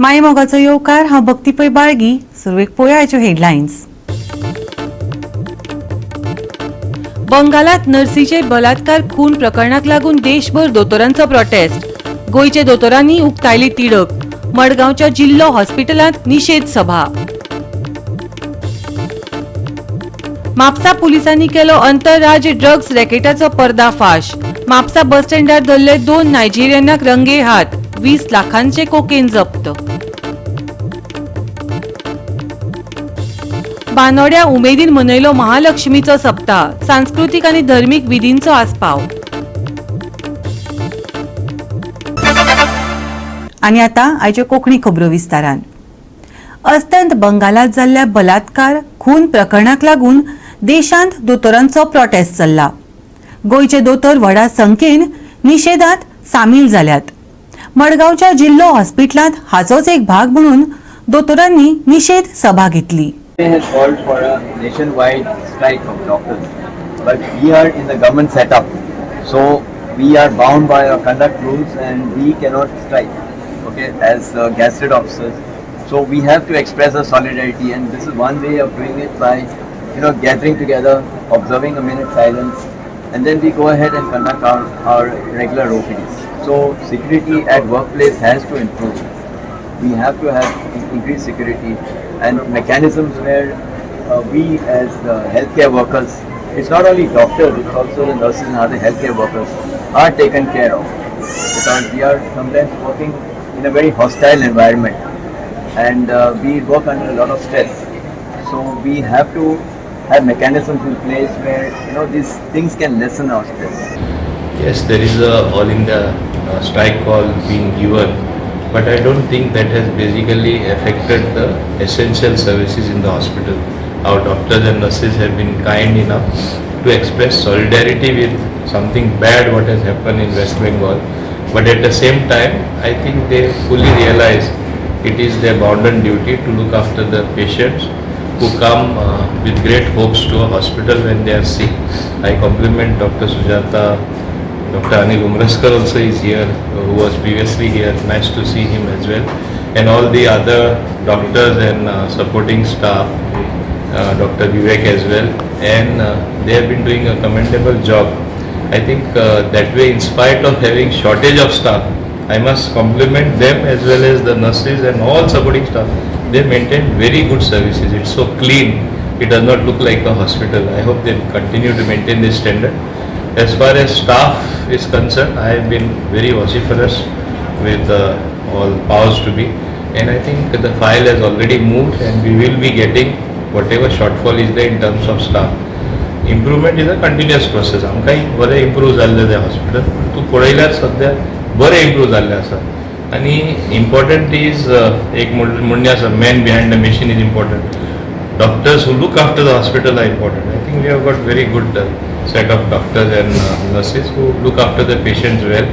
मायमोगाचो येवकार हांव भक्तीपै बाळगी. सुरवेक पळोवया हेडलायन्स. बंगालात नर्सीचे बलात्कार खून प्रकरणाक लागून देशभर दोतोरांचो प्रोटेस्ट. गोयचे दोतोरांनी उक्तायली तिडक. मडगांवच्या जिल्लो हॉस्पिटलांत निषेध सभा. म्हापसा पुलिसांनी केलो अंतरराज्य ड्रग्स रॅकेटाचो पर्दाफाश. म्हापसा बस स्टँडार धरले 2 नायजेरियनाक रंगे हात. 20 लाखांचे कोकेन जप्त. बानोड्या उमेदीन मनयलो महालक्ष्मीचो सप्ताह. सांस्कृतीक आनी धर्मीक विधींचो आस्पाव. आनी आतां आयच्यो कोंकणी खबरो विस्तारान. अस्तंत बंगालात जाल्ल्या बलात्कार खून प्रकरणाक लागून देशांत दोतोरांचो प्रोटेस्ट चल्ला. गोयचे दोतोर व्हडा संख्येन निषेधांत सामील जाल्यात. मडगांवच्या जिल्लो हॉस्पिटलांत हाचोच एक भाग म्हणून दोतोरांनी निषेध सभा घेतली. has called for a nationwide strike of doctors, but we are in the government setup, so we are bound by our conduct rules and we cannot strike, okay, as gazetted officers. So we have to express our solidarity, and this is one way of doing it by, gathering together, observing a minute silence, and then we go ahead and conduct our regular OPDs. So security at workplace has to improve. We have to have increased security and mechanisms where we as healthcare workers, it's not only doctors, it's also the nurses and other healthcare workers are taken care of, because we are sometimes working in a very hostile environment and we work under a lot of stress. So we have to have mechanisms in place where these things can lessen our stress. Yes, there is a all India strike call being given, but I don't think that has basically affected the essential services in the hospital. Our doctors and nurses have been kind enough to express solidarity with something bad what has happened in West Bengal, but at the same time I think they fully realize it is their bounden duty to look after the patients who come with great hopes to a hospital when they are sick. I compliment Dr. Sujata. Dr. Anil Umraskar also is here, who was previously here. Nice to see him as well. And all the other doctors and supporting staff, Dr. Vivek as well. And they have been doing a commendable job. I think that way, in spite of having shortage of staff, I must compliment them as well as the nurses and all supporting staff. They maintain very good services. It's so clean. It does not look like a hospital. I hope they continue to maintain this standard. As far as staff is concerned, I have been very vociferous with all powers to be, and I think the file has already moved and we will be getting whatever shortfall is there in terms of staff. Improvement is a continuous process. आमकांय बरें improve जाल्लें तें hospital, तूं पळयल्यार सद्या बरें improve जाल्लें आसा. आनी इम्पॉर्टंट इज एक म्हणणें आसा, man behind the machine is important. Doctors who look after the hospital are important. I think we have got very good set of doctors and nurses who look after the patients well.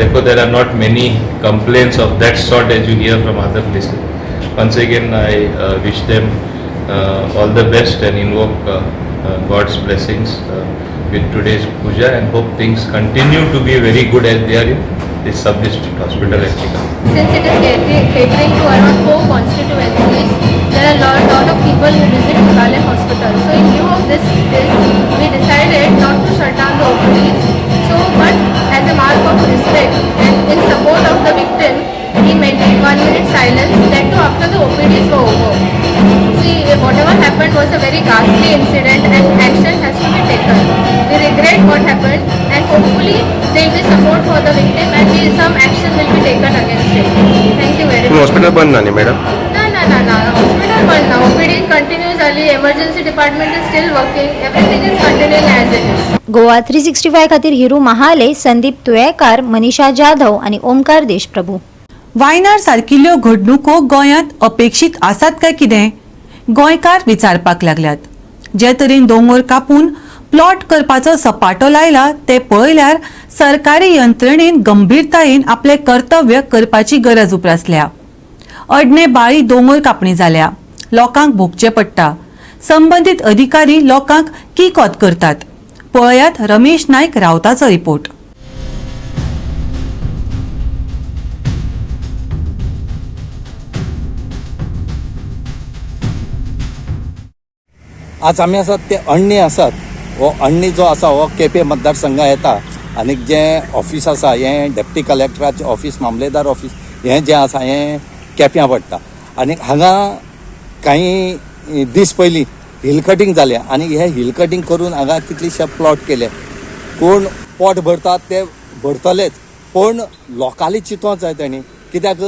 Therefore, there are not many complaints of that sort as you hear from other places. Once again, I wish them all the best and invoke God's blessings with today's puja, and hope things continue to be very good as they are in this sub-district hospital at Tika. Since it is catering to around 4 constituencies, there are a lot of people who visit Mugale Hospital. So in view of this, we decided not to shut down the OPDs. So, but as a mark of respect and in support of the victim, we maintained 1 minute silence, that too after the OPDs were over. See, whatever happened was a very ghastly incident and action has to be taken. We regret what happened and hopefully there will be support for the victim and some action will be taken against it. Thank you very much. Hospital बंद नाही madam? No. Hospital बंद ना. OPD continue झाली. Emergency department is still working. Everything is continuing as it is. Goa 365 खातीर हिरू महाले, संदीप तुयेकार, मनीषा जाधव आणि ओमकार देशप्रभू. वायनाड सारकिल्ल्यो घडणुको गोंयांत अपेक्षीत आसात काय कितें? गोंयकार विचारपाक लागल्यात. जे तरेन दोंगर कापून प्लॉट करपाचो सपाटो लायला ते पळयल्यार सरकारी यंत्रणेन गंभीरतायेन आपले कर्तव्य करपाची गरज उप्रासल्या. अडणे बाळी दोंगर कापणी जाल्या. लोकांक भोगचें पडटा. संबंधीत अधिकारी लोकांक किकोत करतात. पळयात रमेश नायक रावताचो रिपोर्ट. आज आमी आसात ते अण्णे आसात. हो अण्णे जो आसा हो केपें मतदारसंघां येता आनी जें ऑफीस आसा हें डेप्टी कलेक्टराचें ऑफीस, मामलेदार ऑफीस हें जें आसा हें केप्यां पडटा. आनी हांगा काही दीस पयलीं हिल कटींग जालें आनी हे हिल कटींग करून हांगा कितलेशे प्लॉट केले. कोण पोट भरतात ते भरतलेच, पण लोकांनी चिंतोंक जाय तेणी, कित्याक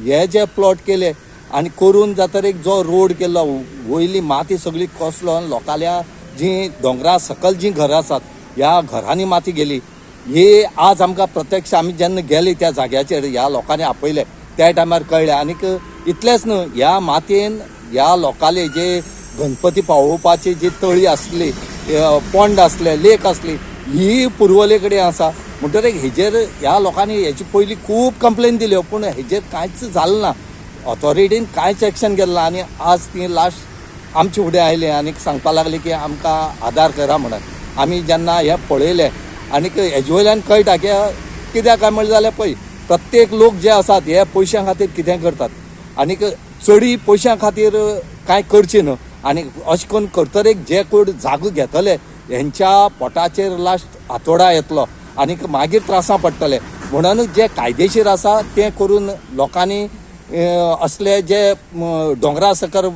हे जे प्लॉट केले आनी करून जातर एक जो रोड केल्लो वयली माती सगळी कोसलो आनी लोकांल्या जी दोंगरा सकल जी घरां आसात ह्या घरांनी माती गेली. ही आज आमकां प्रत्यक्ष आमी जेन्ना गेली त्या जाग्याचेर ह्या लोकांनी आपयले त्या टायमार कळ्ळें. आनीक इतलेंच न्हू, ह्या मातयेन ह्या लोकांले जे गणपती पावोवपाची जी तळी आसली, पोंड आसले, लेक आसली, ही पुर्वले कडेन आसा. म्हणटकीर हेजेर ह्या लोकांनी हेची पयलीं खूब कंप्लेन दिल्यो, पूण हेजेर कांयच जालें ना. ऑथॉरिटीन कांयच एक्शन केलें ना. आनी आज ती लास्ट आमचे फुडें आयले आनीक सांगपा लागले की आमकां आदार करा म्हणून. आमी जेन्ना हें पळयलें आनीक हेजे वयल्यान कळटा की कित्याक काय म्हणलें जाल्यार पळय, प्रत्येक लोक जे आसात हे पयशां खातीर कितें करतात आनीक चडी पयशां खातीर कांय करचें न्हू. आनी अशें करून करतरेक जे कोण जागो घेतले हेंच्या पोटाचेर लास्ट हातोडा येतलो आनीक मागीर त्रासां पडटले. म्हणून जे कायदेशीर आसा तें करून लोकांनी असले जे दोंगरा सकल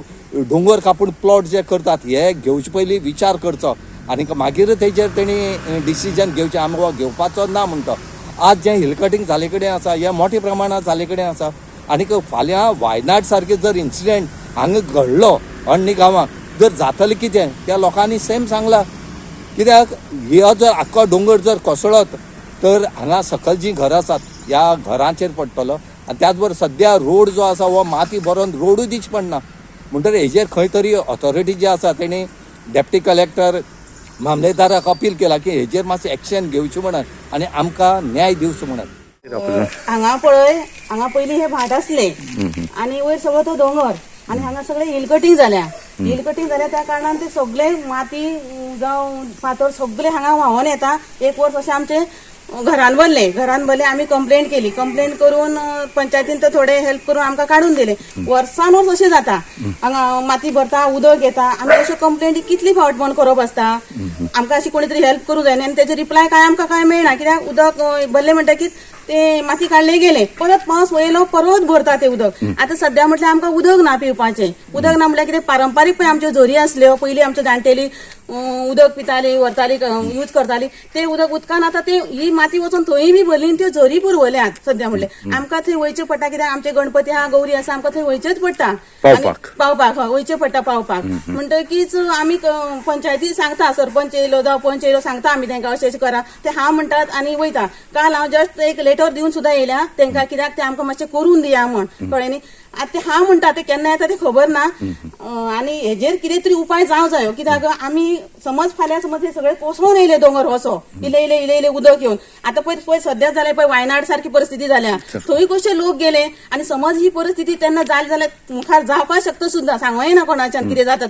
दोंगर कापून प्लॉट जे करतात हे घेवचे पयलीं विचार करचो आनीक मागीर तेजेर तेणी डिसिजन घेवचें. आमी हो घेवपाचो ना म्हणटा. आज जें हिल कटींग जाले कडेन आसा हें मोठ्या प्रमाणांत जाले कडेन आसा. आनीक फाल्यां वायनाड सारके जर इन्सिडेंट हांगा घडलो अण्णी गांवांत, जर जातलें कितें त्या लोकांनी सेम सांगलां. कित्याक हो जर आख्खो दोंगर जर कोसळत तर हांगा सकल जीं घरां आसात ह्या घरांचेर पडटलो. आनी त्याच बरोबर सद्या रोड जो आसा हो माती भरोन रोडूय दिवची पडना. म्हणटकीर हेजेर खंय तरी ऑथॉरिटी जी आसा तेणी डेप्टी कलेक्टर मामलेदाराक अपील केला की हेजेर मातशें एक्शन घेवचें म्हणून आनी आमकां न्याय दिवचो म्हणून. हांगा पळय, हांगा पयलीं हे भाट आसले आनी वयर सगळो तो दोंगर आनी हांगा सगळें हिल कटींग जाल्या. हिल कटींग जाल्या त्या कारणान ते सगळे माती जावं फातर सगळे हांगा व्हांवून येता. एक वर्स अशें आमचे घरान भरले. आमी कंप्लेंट केली. कंप्लेंट करून पंचायतीन तर थोडे हेल्प करून आमकां काडून दिले. वर्सान वर्स अशें जाता, हांगा माती भरता, उदक येता. आमी अश्यो कंप्लेंटी कितली फावट बंद करप आसता. आमकां अशी कोणी तरी हेल्प करूं जाय आनी तेजे रिप्लाय काय आमकां काय मेळना. कित्याक उदक भरले म्हणटकीर ते माती काडले गेले, परत पावस वयलो परत भरता ते उदक. आतां सध्या म्हटल्यार आमकां उदक ना पिवपाचें. उदक ना म्हटल्यार कितें पारंपारीक पळय आमच्यो झरी आसल्यो पयलीं आमच्यो जाणटेली उदक पिताली, व्हरताली, यूज करताली. ते उदक उदकान आतां ते ही माती वचून थंय बी भरली त्यो झरी पुरवल्यात सध्या म्हणल्यार. आमकां थंय वयचें पडटा कित्याक आमचे गणपती आहा, गौरी आसा, आमकां थंय वयचेच पडटा पावपाक. वयचें पडटा पावपाक. म्हणटकीच आमी पंचायती सांगता, सरपंच येयलो जावं पंच येयलो सांगता आमी तांकां अशें अशें करा. ते हांव म्हणटात आनी वयता. काल हांव जस्ट एक लेटर दिवन सुद्दां येयल्या तांकां, कित्याक ते आमकां मातशें करून दिया म्हण. कळ्ळें न्ही. आतां ते हांव म्हणटा ते केन्ना येता ते खबर ना. आनी हेजेर कितें तरी उपाय जावं जायो. कित्याक आमी समज फाल्यां समज हे सगळे कोसळून येयले दोंगर असो इले उदक येवन. आतां पळय सध्या जाल्यार पळय वायनाड सारकी परिस्थिती जाल्या. थंय कशे लोक गेले आनी समज ही परिस्थिती तेन्ना जाली जाल्यार मुखार जावपाक शकता सुद्दां. सांगूं ना कोणाच्यान कितें जाता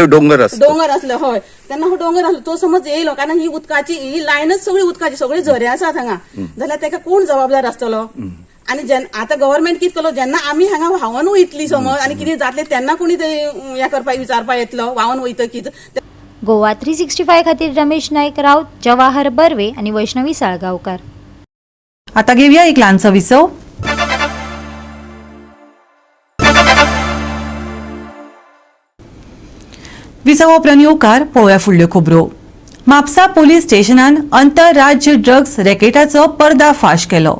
डोंगर आसलो. हय, तेन्ना हो डोंगर आसलो तो समज येयलो कारण ही उदकाची ही लायनच सगळी उदकाची सगळी झरे आसात हांगा, जाल्यार ताका कोण जबाबदार आसतलो. आनी आतां गव्हर्मेंट कितें केलो, जेन्ना आमी हांगा व्हांवून वयतली समज आनी कितें जातलें तेन्ना कोणी ते हें करपाक विचारपाक येतलो व्हांवून वयतकीच. गोवा 365 खातीर रमेश नायक राऊत, जवाहर बर्वे आणि वैष्णवी साळगावकार. आता घेऊया एक ल्हानसो विसव. विसव उपरांत येवकार पळोवया फुडल्यो खबरो. म्हापसा पोलीस स्टेशनान आंतरराज्य ड्रग्स रॅकेटाचो पर्दाफाश केलो.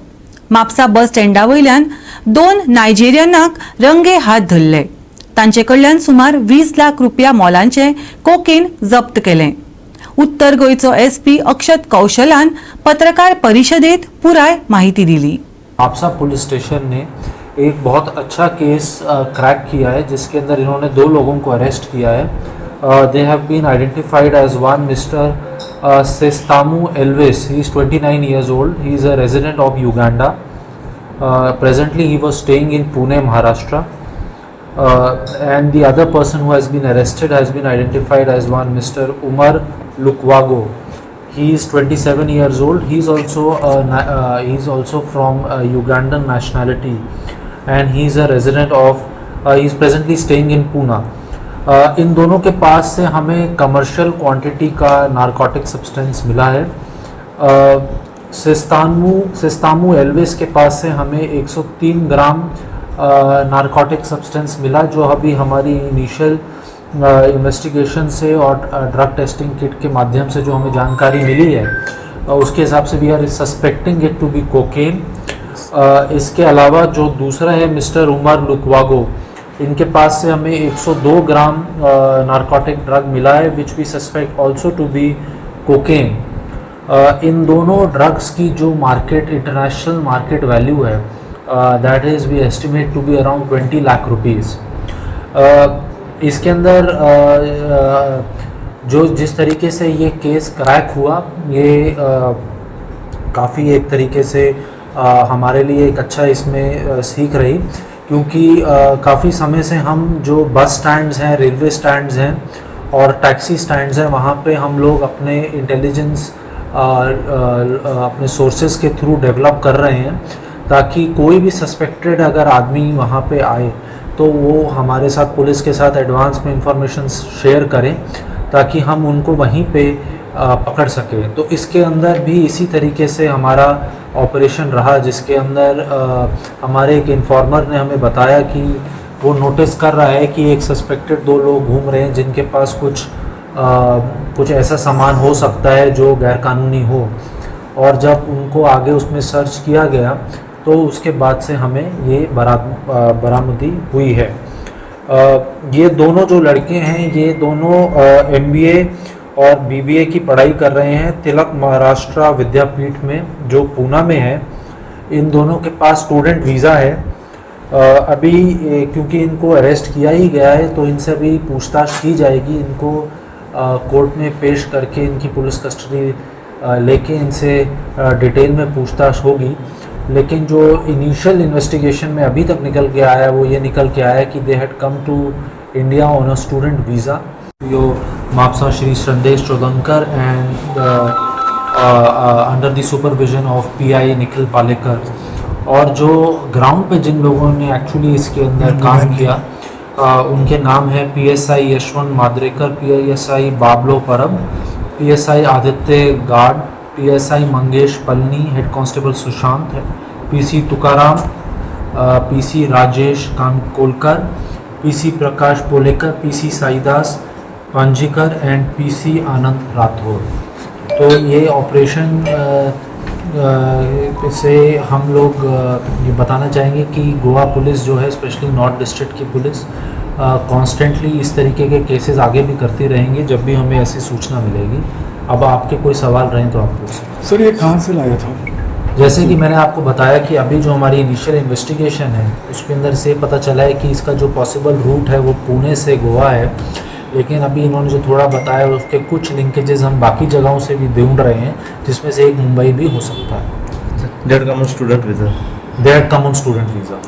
म्हापसा बस स्टँडा वयल्यान 2 नायजेरियनाक रंगे हात धरले. तांचे कडल्यान सुमार 20 लाख रुपया मोलांचे कोकेन जप्त केले. उत्तर गोंयचो एसपी अक्षत कौशलान पत्रकार परिषदेत पुराय माहिती दिली. म्हापसा पुलिस स्टेशन ने एक बहुत अच्छा केस क्रैक किया है जिसके अंदर इन्होंने 2 लोगों को अरेस्ट किया है. They have been identified as one mister सेस्तामू Elvis. He is 29 years old. He is a resident of Uganda. Presently he was staying in Pune, Maharashtra. And the other person who has been arrested has been identified as one Mr. Umar Lukwago. He is 27 years old. He is also from Ugandan nationality, and he is a resident of. He is presently staying in Pune. In दोनों के pass से हमें commercial quantity का narcotic substance मिला है। सिस्तामू Elvis के pass से हमें 103 ग्राम narcotic substance मिला, जो अभी हमारी इनिशियल इन्वेस्टिगेशन से और ड्रग टेस्टिंग किट के माध्यम से जो हमें जानकारी मिली है उसके हिसाब से we are suspecting it to be cocaine. इसके अलावा जो दूसरा है मिस्टर उमर लुकवागो, इनके पास से हमें 102 ग्राम नारकोटिक ड्रग मिला है which we suspect also to be cocaine. इन दोनों ड्रग्स की जो मार्केट इंटरनेशनल मार्केट वैल्यू है that is we estimate to be around 20 lakh rupees. इसके अंदर जो जिस तरीके से ये केस क्रैक हुआ ये काफ़ी एक तरीके से हमारे लिए एक अच्छा इसमें सीख रही, क्योंकि काफ़ी समय से हम जो बस स्टैंड्स हैं, रेलवे स्टैंड्स हैं और टैक्सी स्टैंड्स हैं, वहाँ पे हम लोग अपने इंटेलिजेंस अपने सोर्सेज के थ्रू डेवलप कर रहे हैं ताकि कोई भी सस्पेक्टेड अगर आदमी वहाँ पे आए तो वो हमारे साथ पुलिस के साथ एडवांस में इंफॉर्मेशन शेयर करें ताकि हम उनको वहीं पे पकड़ सकें। तो इसके अंदर भी इसी तरीके से हमारा ऑपरेशन रहा, जिसके अंदर हमारे एक इन्फॉर्मर ने हमें बताया कि वो नोटिस कर रहा है कि एक सस्पेक्टेड 2 लोग घूम रहे हैं जिनके पास कुछ ऐसा सामान हो सकता है जो गैरकानूनी हो, और जब उनको आगे उसमें सर्च किया गया तो उसके बाद से हमें ये बरामदी हुई है। ये दोनों जो लड़के हैं ये दोनों MBA और BBA की पढ़ाई कर रहे हैं तिलक महाराष्ट्र विद्यापीठ में जो पूना में है। इन दोनों के पास स्टूडेंट वीज़ा है। अभी क्योंकि इनको अरेस्ट किया ही गया है तो इनसे अभी पूछताछ की जाएगी। इनको कोर्ट में पेश करके इनकी पुलिस कस्टडी लेके इनसे डिटेल में पूछताछ होगी। लेकिन जो इनिशियल इन्वेस्टिगेशन में अभी तक निकल के आया वो ये निकल के आया कि they had come to India on a student visa. यो Mapusa Shri Sandesh Chodankar and under the supervision of PI Nikhil Palekar. और जो ग्राउंड पे जिन लोगों ने एक्चुअली इसके अंदर काम किया उनके नाम है PSI Yashwant Madrekar, PSI Bablo Parab, PSI Aditya Gad, PSI Mangesh Palni, head constable Sushant, PC Tukaram, PC Rajesh Kankolkar, PC Prakash Polekar, PC Saidas Panjikar and PC Anand Rathore. तो ये ऑपरेशन से हम लोग ये बताना चाहेंगे कि गोवा पुलिस जो है स्पेशली नॉर्थ डिस्ट्रिक्ट की पुलिस कॉन्स्टेंटली इस तरीके के केसेस आगे भी करती रहेंगी जब भी हमें ऐसी सूचना मिलेगी। अब आपके कोई सवाल रहें तो आप पूछ सकते। सर ये कहाँ से लाया था? जैसे कि मैंने आपको बताया कि अभी जो हमारी इनिशियल इन्वेस्टिगेशन है उसके अंदर से पता चला है कि इसका जो पॉसिबल रूट है वो पुणे से गोवा है, लेकिन अभी इन्होंने जो थोड़ा बताया उसके कुछ लिंकेजेस हम बाकी जगहों से भी ढूंढ रहे हैं, जिसमें से एक मुंबई भी हो सकता है। They had come on student visa. They had come on student visa.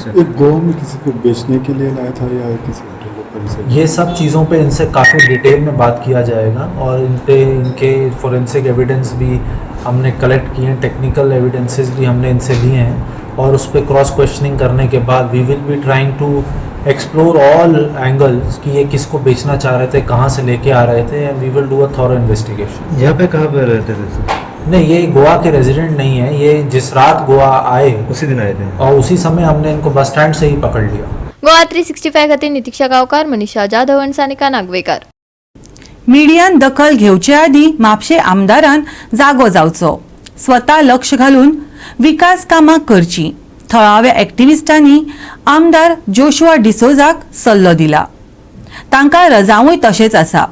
ये गोवा में किसी को बेचने के लिए लाया था या किसी होटल से? ये सब चीज़ों पे इनसे काफ़ी डिटेल में बात किया जाएगा और इनके फोरेंसिक एविडेंस भी हमने कलेक्ट किए हैं, टेक्निकल एविडेंसेस भी हमने इनसे लिए हैं और उस पर क्रॉस क्वेश्चनिंग करने के बाद we will be trying to explore all angles कि ये किसको बेचना चाह रहे थे, कहाँ से लेके आ रहे थे, and we will do a thorough investigation. यहाँ पे कहाँ पे रहते थे? नहीं, ये गोवा के रेजिडेंट नहीं है, ये जिस रात गोवा आए उसी दिन आए थे और उसी समय हमने इनको बस स्टैंड से ही पकड़ लिया। गोवा 365 खातीर नितीक्षा गांवकार, मनीषा जाधव आणि सानिका नागवेकर। मिडियान दखल घेवचे आदी म्हापशे आमदारान जागो जावचो, स्वता लक्ष घालून विकास कामां करची, थळाव्या एक्टिविस्टांनी आमदार जोशुआ डिसोजाक सल्लो दिला। तांकां रजावूय तशेंच आसा।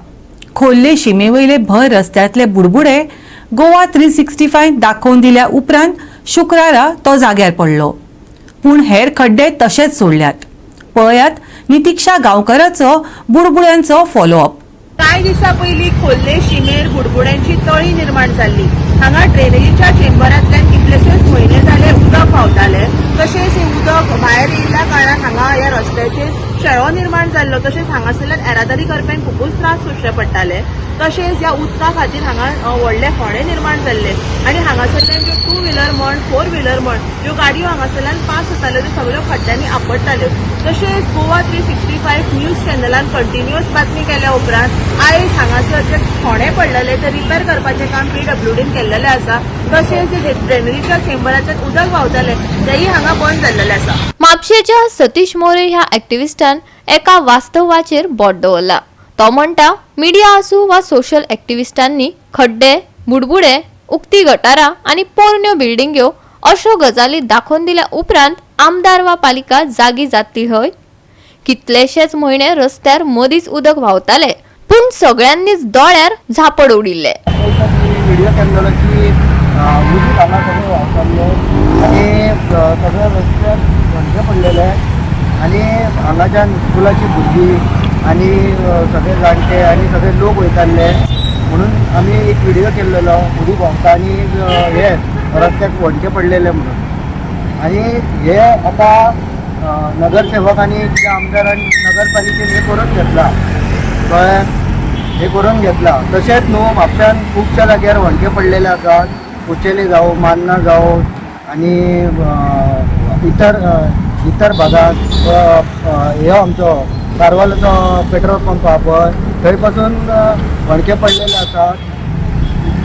खोल्ले शिमेवयले भर रस्त्यांतले बुडबुडे गोवा 365 दाखोवन दिल्या उपरांत शुक्रारा तो जाग्यार पडलो, पूण हेर खड्डे तशेच सोडल्यात। पळयात नितीक्षा गांवकाराचो बुडबुड्यांचो फॉलोअप। कांय दिसा पयलीं खोल्ले शिमेर बुडबुड्यांची तळी निर्माण जाल्ली। हांगा ड्रेनेजीच्या चेंबरांतल्यान कितलेशेच म्हयने जाले उदक व्हांवताले, तशेंच हे उदक भायर येयल्या कारणान हांगा ह्या रस्त्याचेर शेळो निर्माण जाल्लो, तशेंच हांगासरल्यान येरादारी करप्यांक खूबच त्रास सोंसचे पडटाले। तशेंच ह्या उदका खातीर हांगा व्हडले फोंडे निर्माण जाल्ले आनी हांगासरल्यान ज्यो 2 व्हिलर म्हण 4 व्हिलर म्हण ज्यो गाडयो हांगासरल्यान पास जाताल्यो त्यो सगळ्यो खड्ड्यांनी आपडटाल्यो. तशेंच गोवा 365 न्यूज चॅनलान कंटिन्युअस बातमी केल्या उपरांत आयज हांगासर जे फोंडे पडलेले ते रिपेर करपाचें काम PWDन केल्लेलें आसा. तशेंच जे ड्रेनेजीच्या चेंबरांतल्यान उदक व्हांवतालें तेंय हांगा बंद जाल्लेलें आसा. म्हापशेच्या सतीश मोरे ह्या एक्टिव्हिस्टान एका वास्तवाचेर बोट दवरला. तो म्हणटा मिडिया आसूं वा सोशल एक्टिव्हिस्टांनी खड्डे, बुडबुडे, उक्ती गटारां आनी पोरण्यो बिल्डिंग्यो अश्यो गजाली दाखोवन दिल्या उपरांत आमदार वा पालिका जागी जातली हय. कितलेशेच म्हयने रस्त्यार मदींच उदक व्हांवताले पूण सगळ्यांनीच दोळ्यार झापड उडिल्ले. व्हिडिओ केल्लो की उदीक हांगा सगळें व्हांवताल्लें आनी सगळे रस्त्यार खड्डे पडलेले आनी हांगाच्यान स्कुलाची भुरगीं आनी सगळे जाणटे आनी सगळे लोक वयताले म्हणून आमी एक व्हिडिओ केल्लो उदीक व्हांवता आनी हे रस्त्याक व्हडके पडलेले म्हणून. आनी हे आतां नगरसेवक आनी आमदारान नगरपालिकेन हे करून घेतला कळ्ळें, हे करून घेतला. तशेंच न्हू म्हापशान खुबश्या जाग्यार व्हडके पडलेले आसात. कुचेली जावं, मान्ना जावं आनी इतर भागात हे आमचो कारवालाचो पेट्रोल पंप आहा पळय थंय पासून व्हडके पडलेले आसात.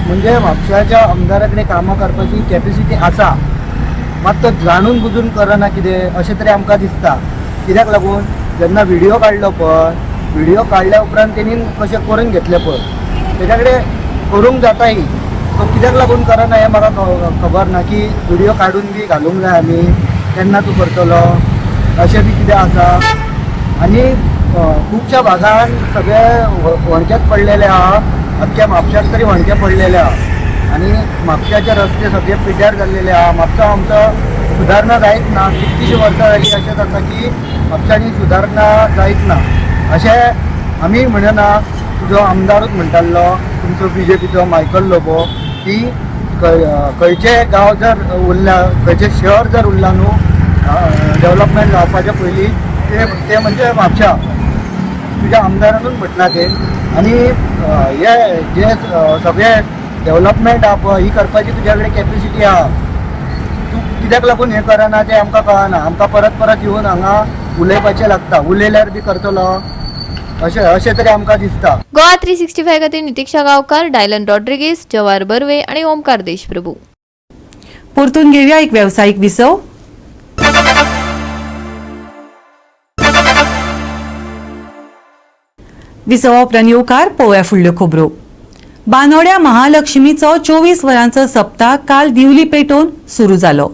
म्हणजे म्हापशाच्या आमदारा कडेन कामां करपाची कॅपेसिटी आसा, मात तो जाणून बुजून करना कितें अशें तरी आमकां दिसता. कित्याक लागून जेन्ना व्हिडिओ काडलो पळय, व्हिडिओ काडल्या उपरांत तेणी कशें करून घेतले पळय, तेच्या कडेन करूंक जाताय. तो कित्याक लागून करना हें म्हाका खबर ना की व्हिडिओ काडून बी घालूंक जाय आमी तेन्ना तूं करतलो अशें बी कितें आसा. आनी खुबश्या भागान सगळे व्हडकेच पडलेले आहा, अख्ख्या म्हापशाक तरी व्हडके पडलेले आहा आनी म्हापशाचे रस्ते सगळे पिड्ड्यार जाल्लेले आहा. म्हापसा आमचो सुदारणा जायत ना. कितलींशीं वर्सां जालीं अशेंच आसा की म्हापशांनी सुदारणा जायत ना. अशें आमी म्हणना, जो आमदारूच म्हणटालो तुमचो BJPचो मायकल लोबो की खंयचे गांव जर उरला, खंयचे शहर जर उरला न्हू डेवलपमेंट जावपाच्या पयलीं ते म्हणजे म्हापशा. तुज्या आमदारानूच म्हटलां ते. आनी हे जे सगळे डेवलपमेंट आहा पळय ही करपाची तुज्या कडेन कॅपेसिटी आहा, तूं कित्याक लागून हें करना तें आमकां कळना. आमकां परत परत येवन हांगा उलयपाचें लागता, उलयल्यार बी करतलो अशें तरी आमकां दिसता. गोवा 365 खातीर नितीक्षा गांवकार, डायलन रॉड्रिगीस, जवाहर बर्वे आणि ओमकार देशप्रभू. परतून घेवया एक वेवसायीक विसव. विसवा उपरांत येवकार पळोवया फुडल्यो खबरो. बांदोड्या महालक्ष्मीचो 24 वरांचो सप्ताह काल दिवली पेटोवन सुरू जालो.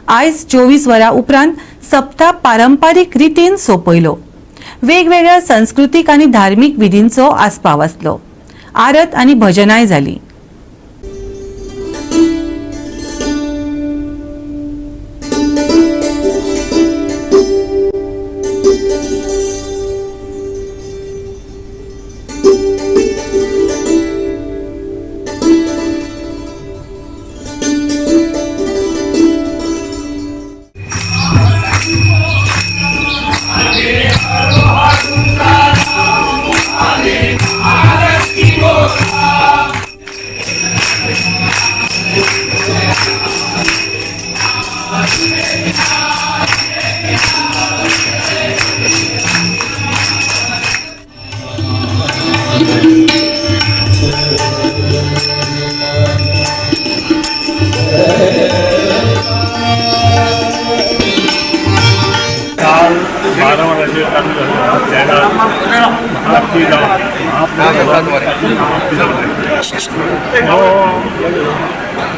आयज 24 वरां उपरांत सप्ताह पारंपारीक रितीन सोंपयलो. वेगवेगळ्या संस्कृतीक आनी धार्मीक विधींचो आस्पाव आसलो. आरत आनी भजनाय जाली.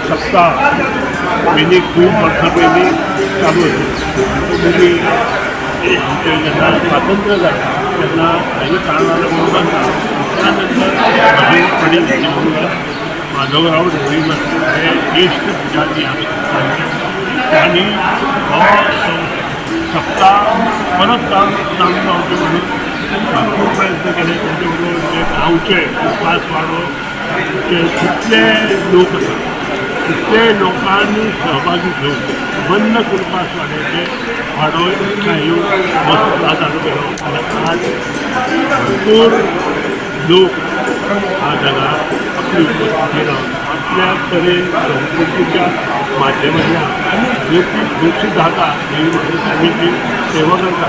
सप्ताह पयलीं खूब वर्सां पयलीं चालू आसली. जेन्ना स्वातंत्र्य जालें तेन्ना काही कारणान लागून बंद जालें. त्या नंतर म्हाजे वडील माधवराव ढवळी हे ज्येश्ठ पुजारी आमी त्यांनी हो सप्ताह परत चालू जावचें म्हणून खूब प्रयत्न केले. तेजे बरोबर जे गांवचे उपास वाडो जे कितले लोक आसात कितले लोकांनी सहभागी घेवन बंद कुलपास वाड्याचे वाडो चालू केलो. आज भरपूर लोक आज हांगा आपली उपस्थिती रावन आपल्या तरेन संस्कृतीच्या माध्यमांतल्यान जोशी जाता ही आमी जी सेवा करता.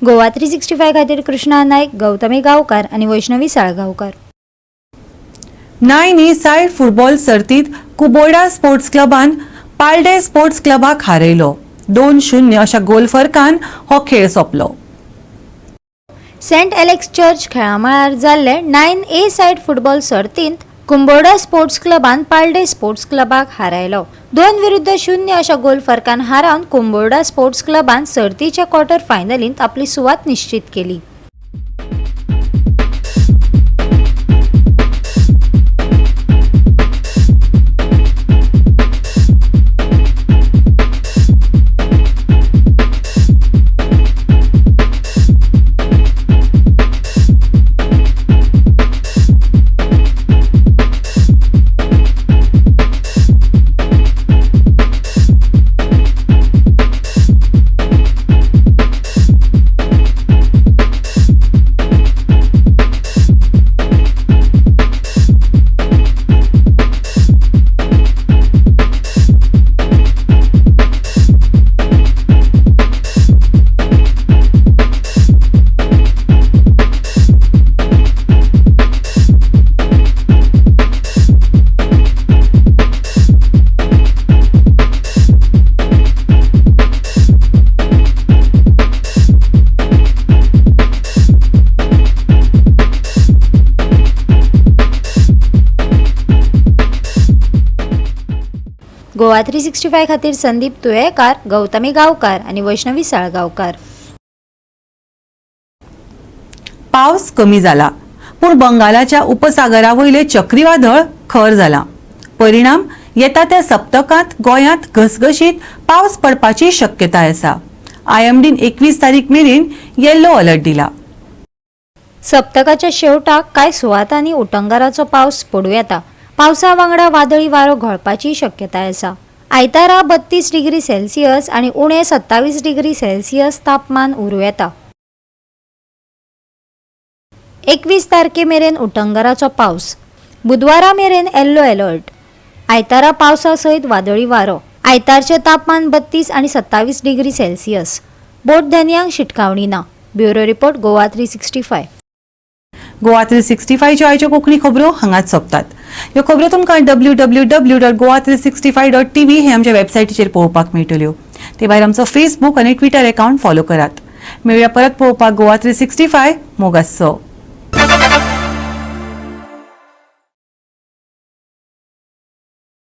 गोवा 365 खातीर कृष्णा नायक, गौतमी गांवकार आणि वैष्णवी साळगांवकार. 9 सायड फुटबॉल सर्तीत कुबोर्डा स्पोर्ट्स क्लबान पालडे स्पोर्ट्स क्लबाक हारयलो. 2-0 अशा गोल फरकान हो खेळ सोंपलो. सेंट एलेक्स चर्च खेळामळार जाल्ले 9A सायड फुटबॉल सर्तींत कुंबोर्डा स्पोर्ट्स क्लबान पालडे स्पोर्ट्स क्लबाक हारयलो. 2-0 अशा गोल फरकान हारावन कुंबोर्डा स्पोर्ट्स क्लबान सर्तीच्या क्वार्टर फायनलींत आपली सुवात निश्चित केली. गोवा 365 खातीर संदीप तुयेकार, गौतमी गांवकार आणि वैष्णवी साळगांवकार. पावस कमी जाला, पूण बंगालाच्या उपसागरा वयले चक्रीवादळ खर जाला. परिणाम येता त्या सप्तकांत गोंयांत घसघशीत पावस पडपाची शक्यताय आसा. IMDन 21 तारीख मेरेन येल्लो अलर्ट दिला. सप्तकाच्या शेवटाक कांय सुवातांनी उटंगाराचो पावस पडूं येता. पावसा वांगडा वादळी वारो घोळपाची शक्यताय आसा. आयतारा 32 डिग्री सेल्सियस आणि उणे 27 डिग्री सेल्सियस तापमान उरूं येता. 21 तारखे मेरेन उटंगाराचो पावस. बुधवारा मेरेन येल्लो अलर्ट. आयतारा पावसा सयत वादळी वारो. आयतारचे तापमान 32 आणि 27 डिग्री सेल्सियस. बोट धन्यांक शिटकावणी ना. Bureau report Goa 365. गोवा 365 च्यो आयच्यो कोंकणी खबरो हांगाच सोंपतात. ह्यो खबरो तुमकां www.goa365.tv हे आमच्या वेबसायटीचेर पळोवपाक मेळटल्यो. ते भायर आमचो फेसबूक आनी ट्विटर अकाउंट फॉलो करात. मेळुया परत पळोवपाक गोवा 365 मोगासो.